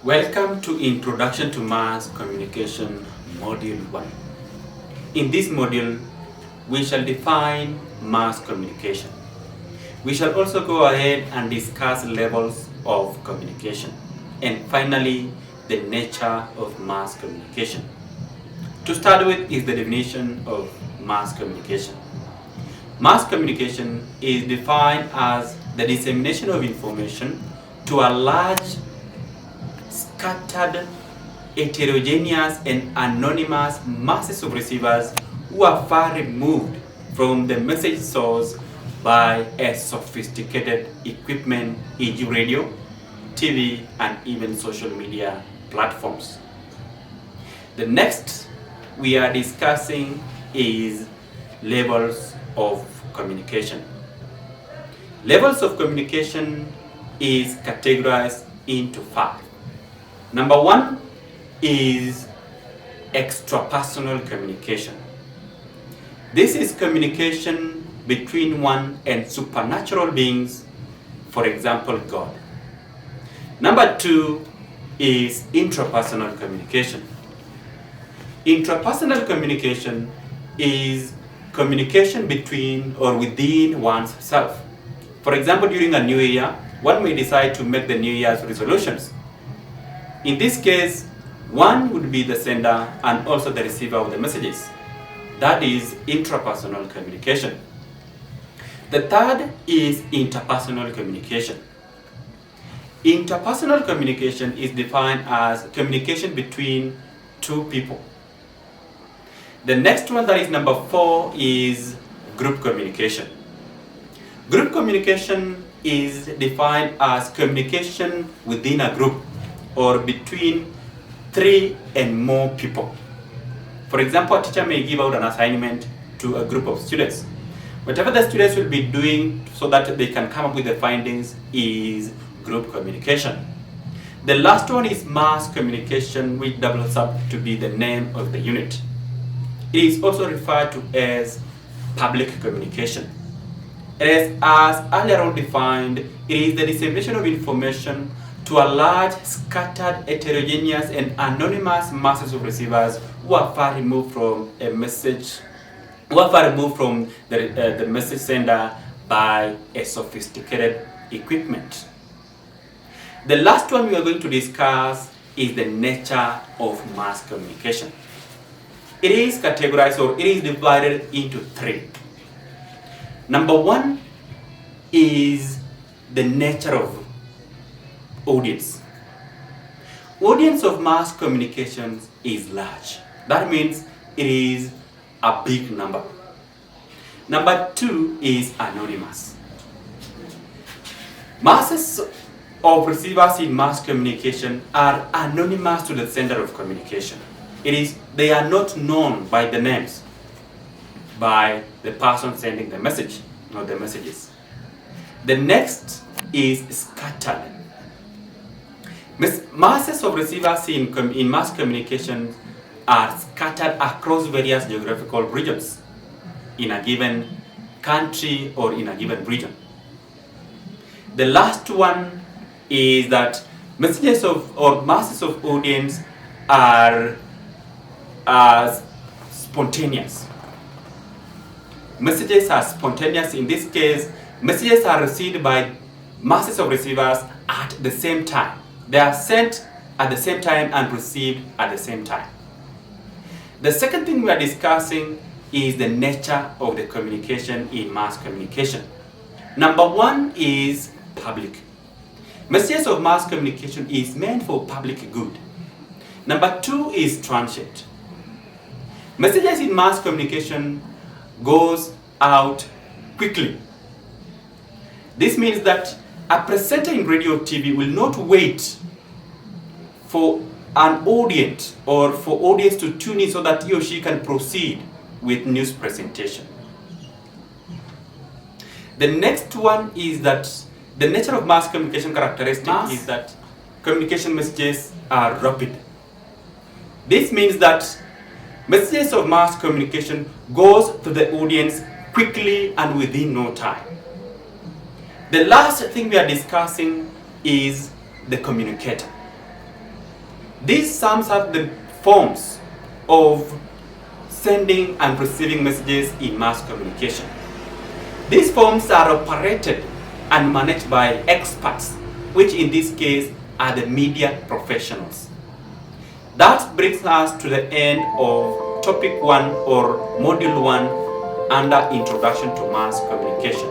Welcome to Introduction to Mass Communication Module 1. In this module, we shall define mass communication. We shall also go ahead and discuss levels of communication. And finally, the nature of mass communication. To start with is the definition of mass communication. Mass communication is defined as the dissemination of information to a large, scattered, heterogeneous and anonymous masses of receivers who are far removed from the message source by a sophisticated equipment, e.g. radio, TV, and even social media platforms. The next we are discussing is levels of communication. Levels of communication is categorized into 5. Number 1 is extrapersonal communication. This is communication between one and supernatural beings, for example, God. Number 2 is intrapersonal communication. Intrapersonal communication is communication between or within one's self. For example, during a new year, one may decide to make the New Year's resolutions. In this case, one would be the sender and also the receiver of the messages. That is intrapersonal communication. The third is interpersonal communication. Interpersonal communication is defined as communication between two people. The next one, that is number 4, is group communication. Group communication is defined as communication within a group or between 3 and more people. For example, a teacher may give out an assignment to a group of students. Whatever the students will be doing so that they can come up with the findings is group communication. The last one is mass communication, which doubles up to be the name of the unit. It is also referred to as public communication. As earlier on defined, it is the dissemination of information to a large, scattered, heterogeneous, and anonymous masses of receivers who are far removed from a message, who are far removed from the message sender by a sophisticated equipment. The last one we are going to discuss is the nature of mass communication. It is categorized, or it is divided into 3. Number 1 is the nature of audience. Audience of mass communications is large. That means it is a big number. Number 2 is anonymous. Masses of receivers in mass communication are anonymous to the sender of communication. They are not known by the names, by the person sending the message, not the messages. The next is scattered. Masses of receivers in mass communication are scattered across various geographical regions in a given country or in a given region. The last one is that messages or masses of audience are spontaneous. Messages are spontaneous. In this case, messages are received by masses of receivers at the same time. They are sent at the same time and received at the same time. The second thing we are discussing is the nature of the communication in mass communication. Number 1 is public. Messages of mass communication is meant for public good. Number 2 is transient. Messages in mass communication goes out quickly. This means that a presenter in radio or TV will not wait for an audience or for audience to tune in so that he or she can proceed with news presentation. The next one is that the nature of mass communication characteristic is that communication messages are rapid. This means that messages of mass communication goes to the audience quickly and within no time. The last thing we are discussing is the communicator. These sums up the forms of sending and receiving messages in mass communication. These forms are operated and managed by experts, which in this case are the media professionals. That brings us to the end of topic 1 or module 1 under Introduction to Mass Communication.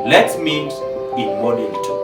Let's meet in module 2.